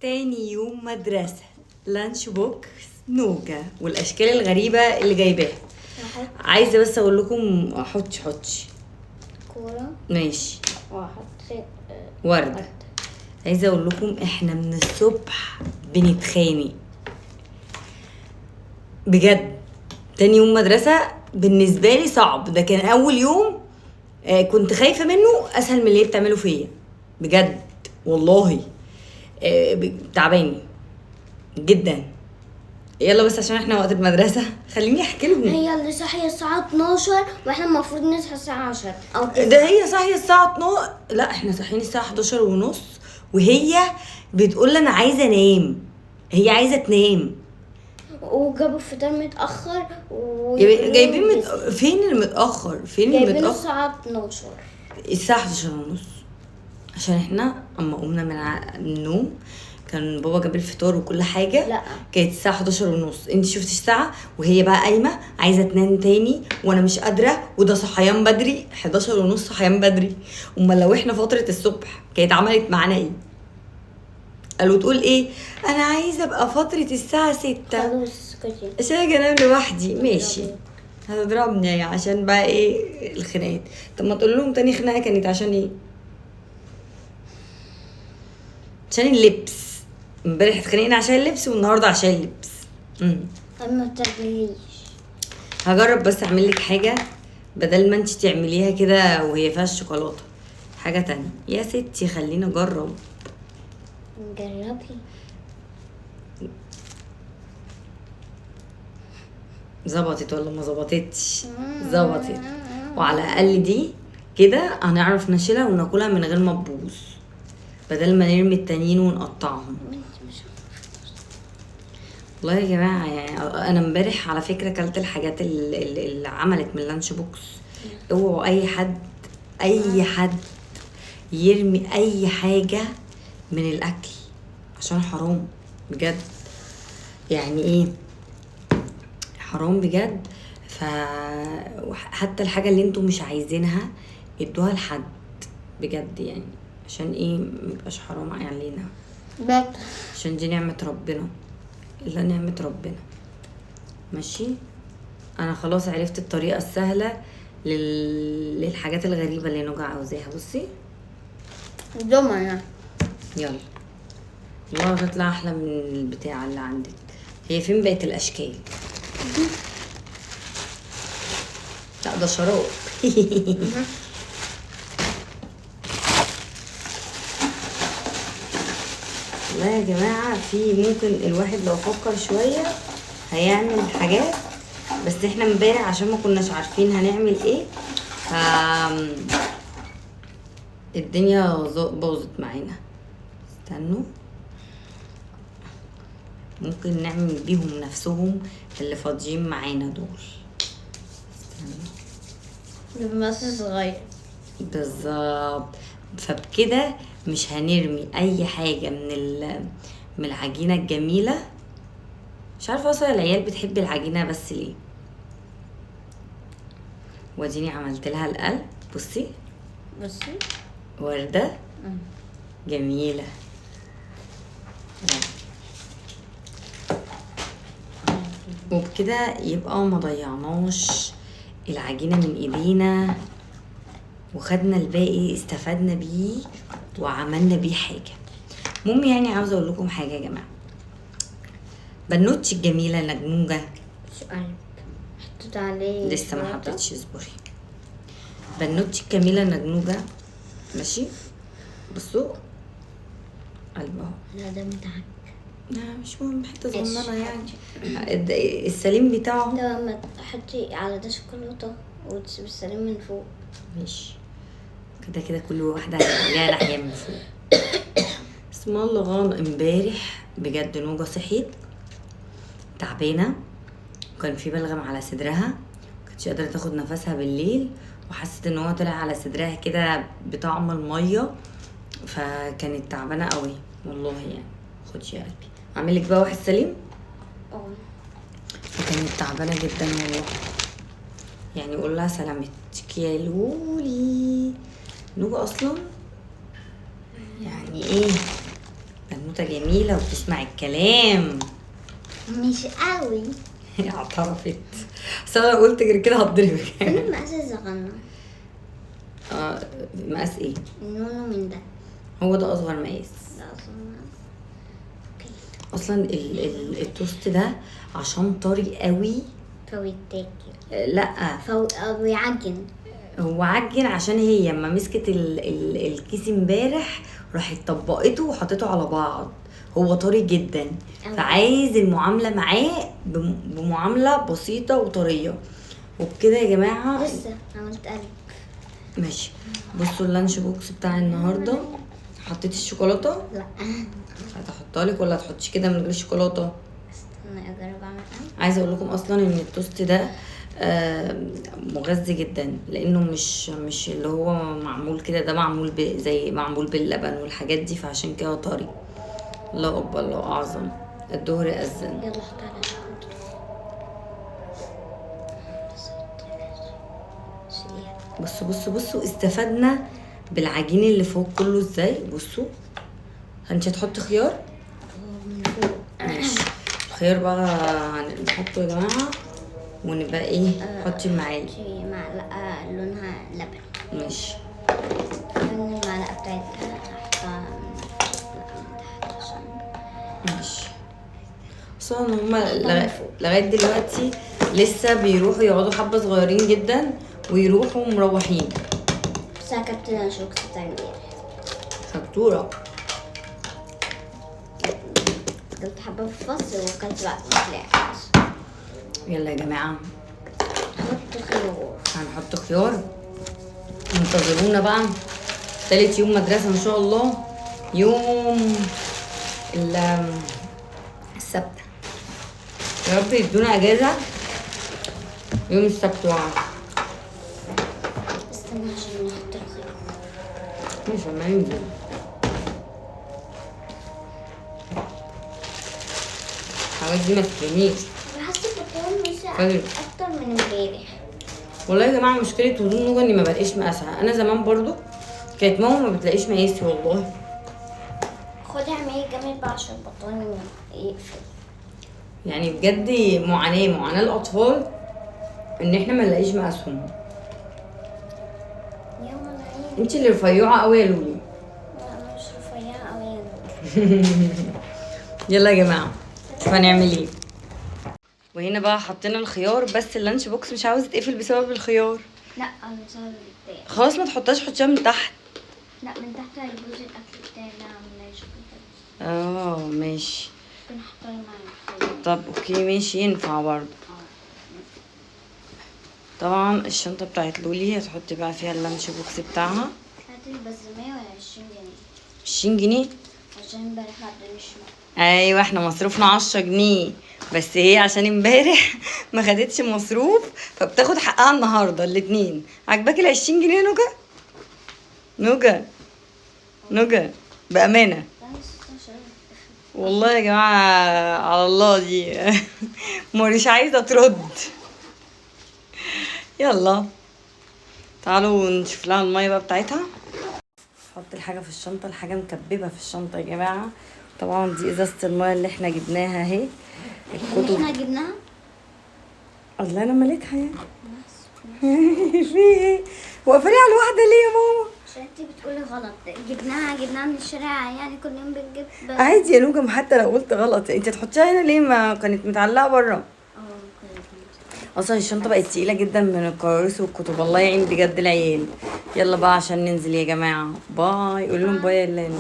تاني يوم مدرسة، لانش بوكس نوجة والاشكال الغريبة اللي جايباها. عايزة بس اقول لكم حطش كورة ماشي واحط وردة. عايزة اقول لكم احنا من الصبح بنتخانق بجد. تاني يوم مدرسة بالنسبة لي صعب، ده كان اول يوم كنت خايفة منه اسهل من اللي هي بتعمله فيا بجد والله. تعباني جدا. يلا بس عشان احنا وقت المدرسة خليني احكي لهم. هي اللي صاحية الساعة 12 واحنا المفروض نصحى الساعة 10 او 9. ده هي صاحية الساعة 12، لا احنا صاحيين الساعة 11 ونص، وهي بتقول لي انا عايزة انام، هي عايزة تنام. وجابوا الفطار متأخر جايبين فين المتأخر؟ جايبين الساعة 12 الساعة 11 ونص، عشان احنا اما قمنا من النوم كان بابا جاب الفطار وكل حاجه. لا كانت الساعه 11 ونص، انت شفتي الساعه وهي بقى قايمه عايزه تنام تاني وانا مش قادره، وده صحيان بدري 11 ونص صحيان بدري. امال لو احنا فتره الصبح كانت عملت معانا ايه؟ قالوا تقول ايه؟ انا عايزه ابقى فتره الساعه 6 خلاص اسكتي عشان اجي انام لوحدي. ماشي هتضربني يعني عشان بقى ايه الخناقات؟ طب ما تقول لهم تاني خناقه كانت عشان ايه؟ عشان اللبس. امبارح اتخانقنا عشان اللبس والنهارده عشان اللبس. ما بتعمليش. هجرب بس اعمل لك حاجه بدل ما انت تعمليها كده وهي فيها الشوكولاته، حاجه تانية يا ستي. خلينا نجرب. جربي. ظبطت ولا ما ظبطتش؟ ظبطت. وعلى الاقل دي كده هنعرف نشيلها وناكلها من غير ما تبوظ، بدل ما نرمي التانيين ونقطعهم. والله يا جماعه يعني انا امبارح على فكره كلت الحاجات اللي عملت من اللانش بوكس. اوعوا اي حد يرمي اي حاجه من الاكل عشان حرام بجد. يعني ايه حرام بجد؟ فحتى الحاجه اللي انتوا مش عايزينها ادوها لحد بجد، يعني عشان ايه ميبقاش حرام علينا، عشان دي نعمه ربنا، الا نعمه ربنا. ماشي انا خلاص عرفت الطريقه السهله للحاجات الغريبه اللي نوجع عاوزاها. بصي دوما يلا والله هتطلع احلى من البتاع اللي عندك. هي فين بقت الاشكال؟ لا ده شراب. لا يا جماعه في ممكن الواحد لو فكر شويه هيعمل حاجات، بس احنا امبارح عشان ما كناش عارفين هنعمل ايه الدنيا باظت معانا. استنوا ممكن نعمل بيهم نفسهم اللي فاضيين معانا دول. استنوا بس صغير بالظبط. فبكده مش هنرمي اي حاجه من العجينه الجميله. مش عارفه اصلا العيال بتحب العجينه بس ليه. واديني عملت لها القلب. بصي ورده جميله. وبكده يبقى ما ضيعناش العجينه من ايدينا، وخدنا الباقي استفدنا بيه وعملنا بيه حاجه. المهم يعني عاوزه اقول لكم حاجه يا جماعه. بنوتي الجميله نجموجه حطيت عليه لسه ما حطيتش، اصبري. بنوتي الجميله نجموجه ماشي. بصوا قلب اهو. لا ده بتاعك. لا مش مهم، حته صغننه يعني. السليم بتاعه ده ما تحطي على ده شوكولاته وتسيبي السليم من فوق. ماشي كده كل واحده ليها ناحيه من فوق. اسم الله غلط. امبارح بجد نوجة صحيت تعبانه وكان في بلغم على صدرها، مكانتش قادره تاخد نفسها بالليل، وحست ان هو طلع على صدرها كده بطعم الميه، فكانت تعبانه قوي والله. يعني خدي يا قلبي اعمل لك بقى واحد سليم. فكانت تعبانه جدا والله. يعني قول لها سلامتك يا لولي. نوجة اصلا يعني ايه بنوتة جميلة وبتسمع الكلام. مش قوي. اعترفت. بس انا قلت غير كده هتضربك. فين المقاس الصغنن؟ مقاس ايه؟ نونو من ده. هو ده اصغر مقاس. ده أصلا. اوكي. اصلا التوست ده عشان طري قوي. فبيتاكل. لا بيعجن. هو عجن عشان هي لما مسكت الكيس امبارح راحت طبقته وحطيته على بعض. هو طري جدا فعايز المعامله معاه بمعامله بسيطه وطريه وبكده يا جماعه. لسه عملت قلب. ماشي. بصوا اللانش بوكس بتاع النهارده. حطيت الشوكولاته؟ لا. هتحطها لك ولا هتحطش كده من غير شوكولاته؟ استنى اجرب اعمل قلب. عايزه اقول لكم اصلا ان التوست ده مغذي جدا لانه مش اللي هو معمول كده. ده معمول زي معمول باللبن والحاجات دي فعشان كده طري. الله اكبر الله اعظم. الظهر اذن. يلا حط على شوكولاته. بصوا استفدنا بالعجين اللي فوق كله ازاي. بصوا انت هتحط خيار من فوق. ماشي. الخيار بقى هنحطه يا جماعه ونبقى ايه. حطي المعالق. معلقه لونها لبن. ماشي. فين المعلقه بتاعتها؟ هحطها من تحت عشان ماشي. اصلا هما لغايه دلوقتي لسه بيروحوا يقعدوا حبه صغيرين جدا ويروحوا مروحين. بس انا كنت شوكت بتاع امبارح. شطوره. كنت حبه في الفصل وكلت بعد ما طلعت. يلا يا جماعه حط خيار. هنحط خيار. انتظرونا بقى تالت يوم مدرسه ان شاء الله. يوم السبت. يا رب يدونا اجازه يوم السبت وعلا. استنى عشان نحط الخيار. مش عمال ينزل. الحاجات دي ما تترميش. حاسه البطاطا مش حلو. اكتر من امبارح. والله يا جماعه مشكله هدوم نوجا اني ما بلاقيش مقاسها. انا زمان برضو كانت ماما ما بتلاقيش مقاسي والله. خدي اعملي جامد بقى عشان البطاني يقفل. يعني بجد معاناه الاطفال ان احنا ما نلاقيش مقاسهم. يا ملايين. انت اللي رفيعه قوي يا لولي. لا مش رفيعه قوي يا يلا يا جماعه شوف هنعمل ايه. وهنا بقى حطينا الخيار بس اللانش بوكس مش عاوز يتقفل بسبب الخيار. لا انا بسبب البتاع. خلاص ما تحطهاش حطيها من تحت. لا من تحت هيبوظ الاكل بتاعي اللي عاملاه شوكولاته. ماشي. ممكن احطها مع الخيار. طب اوكي ماشي ينفع برضه. طبعا الشنطه بتاعت لولي هتحطي بقى فيها اللانش بوكس بتاعها. هاتي بس 100 ولا 20 جنيه 20 جنيه. عشان امبارح بعد مش ايوه احنا مصروفنا 10 جنيه بس هي عشان امبارح ما خدتش مصروف فبتاخد حقها النهارده الاتنين. عجباكي ال 20 جنيه نوجا بامانه والله يا جماعه على الله دي مش عايزه ترد. يلا تعالوا نشوف لها الميه بقى بتاعتها. حط الحاجه في الشنطه. الحاجه مكببه في الشنطه يا جماعه. طبعا دي ازازه الميه اللي احنا جبناها اهي. الكتب احنا جبناها. الله انا مليتها يعني. في ايه واقفه لي على الواحده ليه يا ماما؟ عشان انتي بتقولي غلط. جبناها من الشارع يعني كل يوم بنجيب. عادي يا نوجم حتى لو قلت غلط انت تحطيها هنا ليه؟ ما كانت متعلقه بره. اصلا الشنطه بقت تقيله جدا من الكراسي والكتب. الله يعين بجد العيال. يلا بقى عشان ننزل يا جماعه. باي. قول لهم باي يا لين.